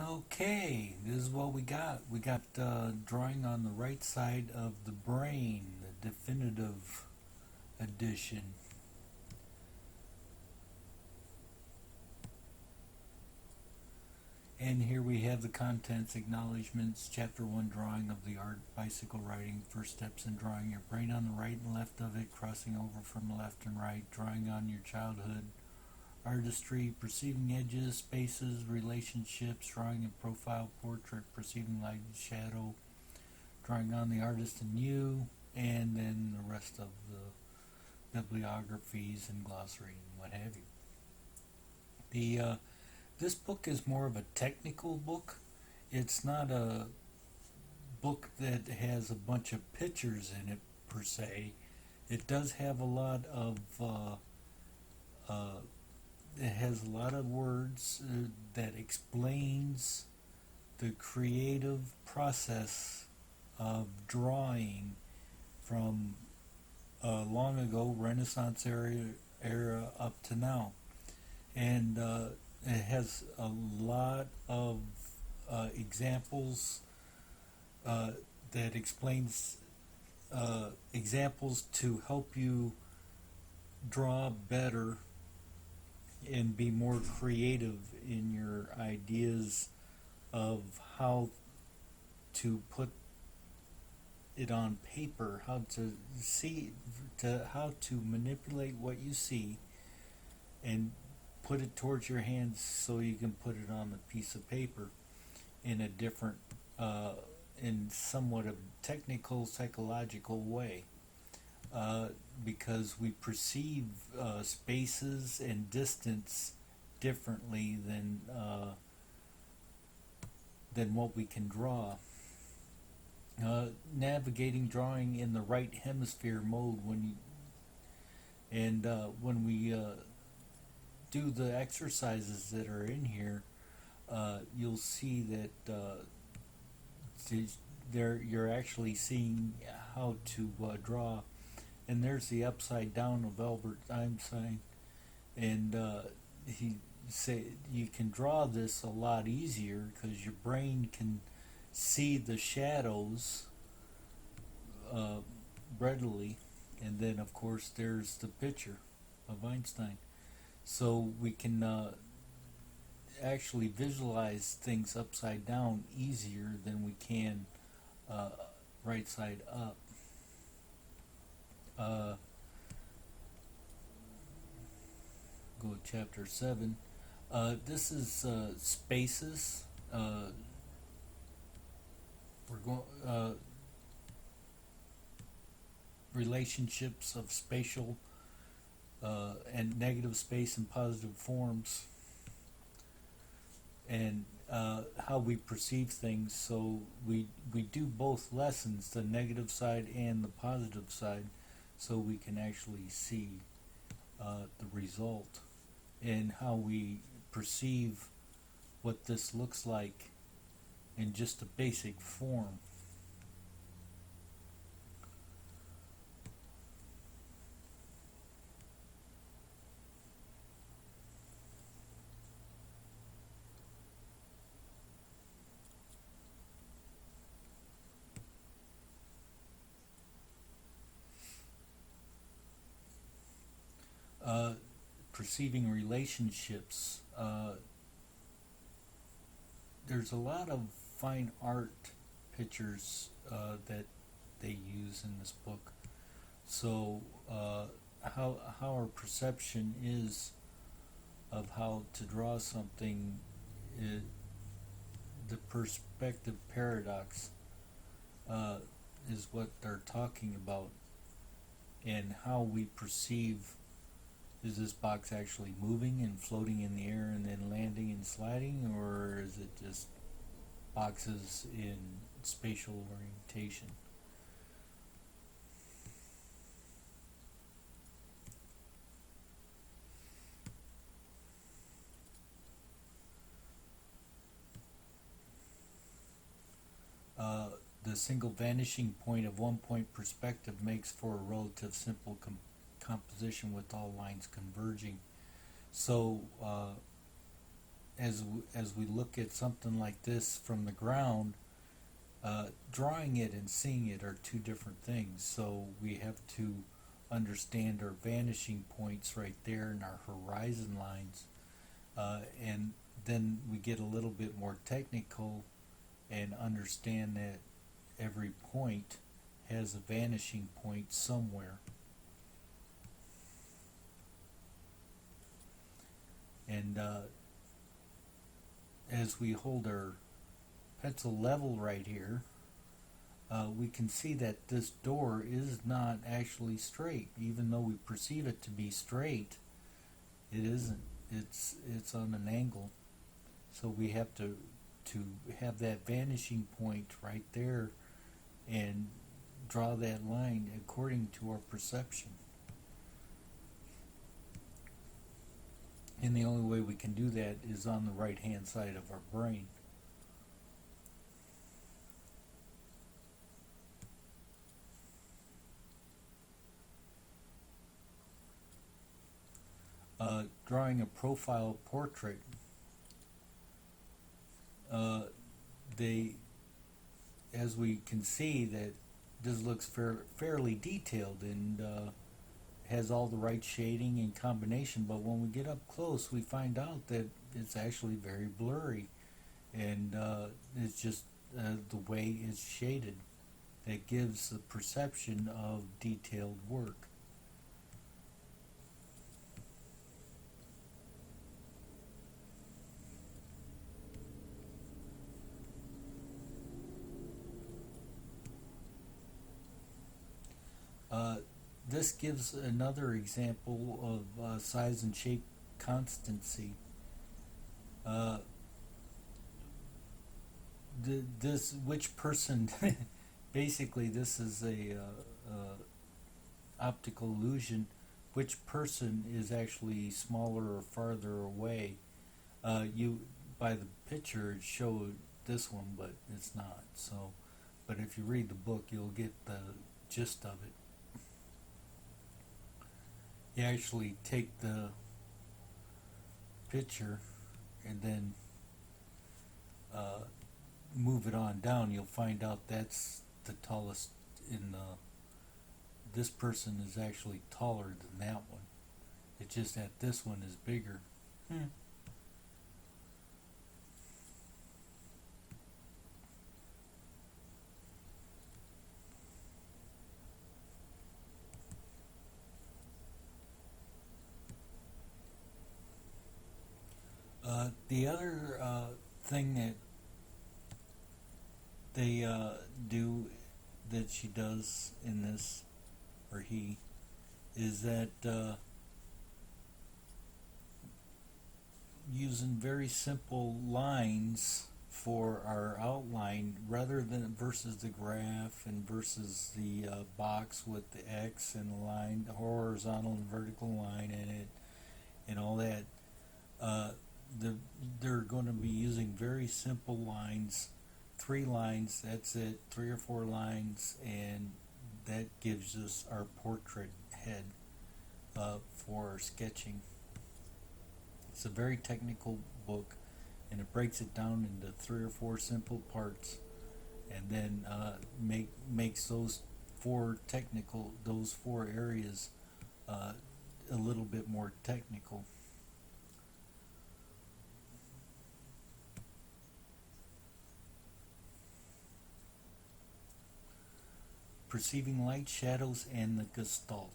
Okay, this is what we got. We got drawing on the right side of the brain, the definitive edition. And here we have the contents, acknowledgments, chapter 1, drawing of the art, bicycle riding, first steps in drawing your brain on the right and left of it, crossing over from left and right, drawing on your childhood, artistry, perceiving edges, spaces, relationships, drawing a profile portrait, perceiving light and shadow, drawing on the artist in you, and then the rest of the bibliographies and glossary and what have you. This book is more of a technical book. It's not a book that has a bunch of pictures in it per se. It does have a lot of it has a lot of words that explains the creative process of drawing from long ago, Renaissance era up to now. And it has a lot of examples that explains examples to help you draw better and be more creative in your ideas of how to put it on paper, how to how to manipulate what you see and put it towards your hands so you can put it on a piece of paper in a different, in somewhat of a technical, psychological way. Because we perceive spaces and distance differently than what we can draw. Navigating drawing in the right hemisphere mode when we do the exercises that are in here, you'll see that you're actually seeing how to draw. And there's the upside down of Albert Einstein, and he said you can draw this a lot easier because your brain can see the shadows readily, and then of course there's the picture of Einstein. So we can actually visualize things upside down easier than we can right side up. Go to chapter 7. This is spaces. We're going relationships of spatial and negative space and positive forms, and how we perceive things. So we do both lessons, the negative side and the positive side, so we can actually see the result and how we perceive what this looks like in just a basic form. Perceiving relationships. There's a lot of fine art pictures that they use in this book. So how our perception is of how to draw something, the perspective paradox is what they're talking about, and how we perceive. Is this box actually moving and floating in the air and then landing and sliding, or is it just boxes in spatial orientation? The single vanishing point of 1 point perspective makes for a relative simple composition with all lines converging. So as we look at something like this from the ground, drawing it and seeing it are two different things. So we have to understand our vanishing points right there and our horizon lines, and then we get a little bit more technical and understand that every point has a vanishing point somewhere. And as we hold our pencil level right here, we can see that this door is not actually straight. Even though we perceive it to be straight, it isn't. It's on an angle. So we have to have that vanishing point right there and draw that line according to our perception. And the only way we can do that is on the right hand side of our brain. Drawing a profile portrait, as we can see, that this looks fairly detailed and has all the right shading and combination, but when we get up close we find out that it's actually very blurry, and it's just the way it's shaded that gives the perception of detailed work. This gives another example of size and shape constancy. This which person basically this is a optical illusion. Which person is actually smaller or farther away? You by the picture it showed this one, but it's not. So, but if you read the book, you'll get the gist of it. You actually take the picture and then move it on down, you'll find out that's the tallest in the. This person is actually taller than that one. It's just that this one is bigger. The other thing that they do, that she does in this, or he, is that using very simple lines for our outline, rather than versus the graph and versus the box with the X and the line, the horizontal and vertical line in it, and all that. They're going to be using very simple lines, 3 lines, that's it, 3 or 4 lines, and that gives us our portrait head for our sketching. It's a very technical book, and it breaks it down into 3 or 4 simple parts, and then makes those 4 areas a little bit more technical. Perceiving light, shadows, and the Gestalt.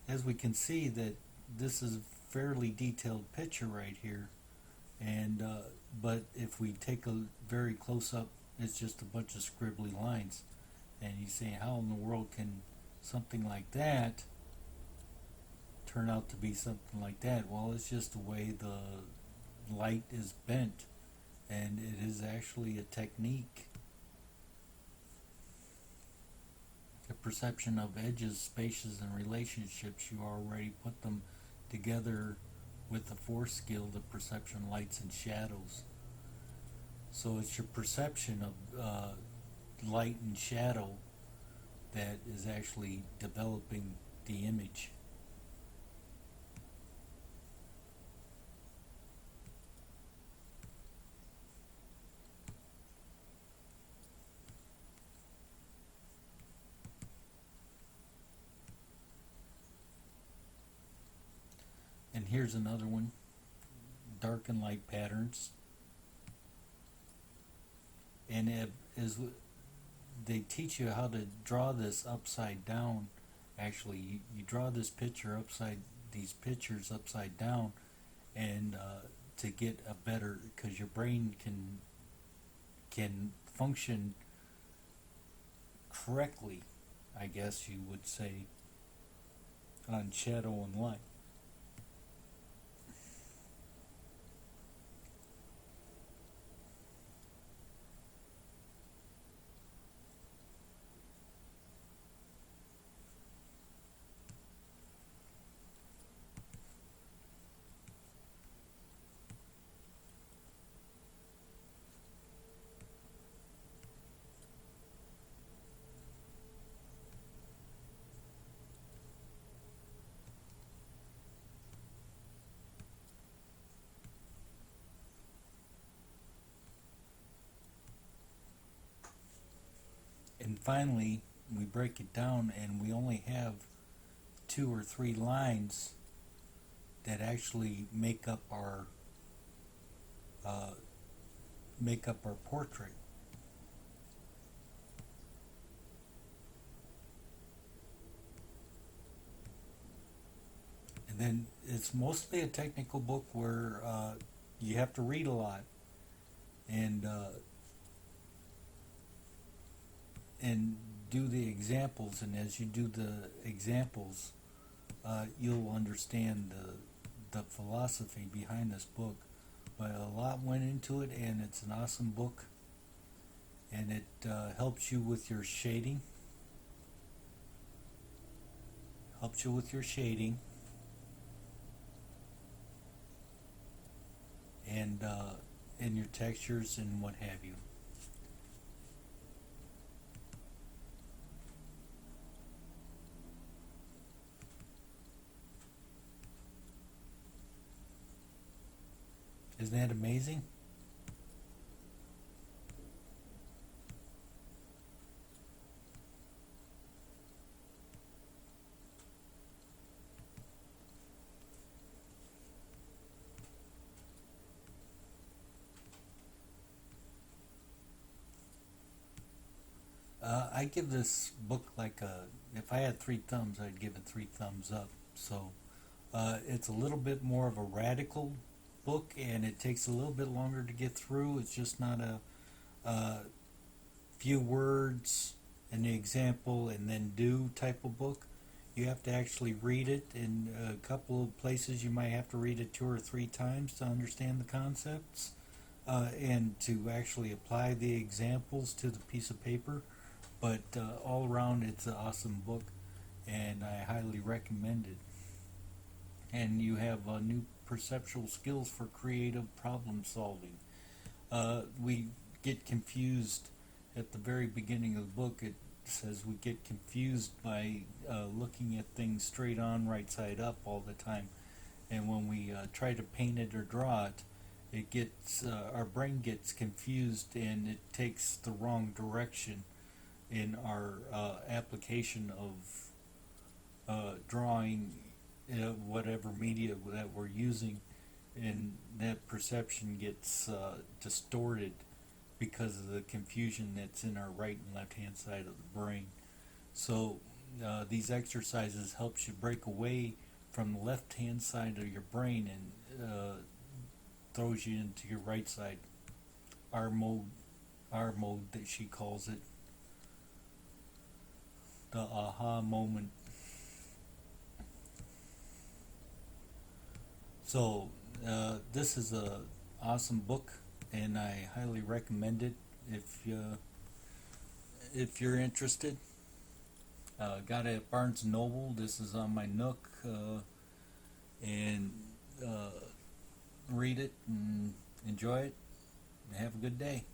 As we can see, that this is a fairly detailed picture right here, and but if we take a very close up, it's just a bunch of scribbly lines, and you say, how in the world can something like that turn out to be something like that? Well, it's just the way the light is bent, and it is actually a technique. The perception of edges, spaces, and relationships, you already put them together with the 4th skill, the perception of lights and shadows. So it's your perception of light and shadow that is actually developing the image. here's another one, dark and light patterns. And it is, they teach you how to draw this upside down. Actually, you draw this picture upside, these pictures upside down, and to get a better, because your brain can function correctly, I guess you would say, on shadow and light. And finally, we break it down and we only have 2 or 3 lines that actually uh, make up our portrait. And then it's mostly a technical book where you have to read a lot and and do the examples. And as you do the examples, you'll understand the philosophy behind this book. But a lot went into it, and it's an awesome book. And it helps you with your shading. Helps you with your shading. And your textures and what have you. Isn't that amazing? I give this book like if I had 3 thumbs, I'd give it 3 thumbs up. So it's a little bit more of a radical book, and it takes a little bit longer to get through. It's just not a few words and the example and then do type of book. You have to actually read it. In a couple of places, you might have to read it 2 or 3 times to understand the concepts and to actually apply the examples to the piece of paper. But all around, it's an awesome book, and I highly recommend it. And you have new perceptual skills for creative problem solving. We get confused at the very beginning of the book. It says we get confused by looking at things straight on, right side up all the time. And when we try to paint it or draw it, it gets our brain gets confused, and it takes the wrong direction in our application of drawing whatever media that we're using, and that perception gets distorted because of the confusion that's in our right and left hand side of the brain. So these exercises helps you break away from the left hand side of your brain and throws you into your right side. R mode that she calls it. The aha moment. So this is a awesome book, and I highly recommend it if you're interested. Got it at Barnes & Noble. This is on my Nook, and read it and enjoy it, and have a good day.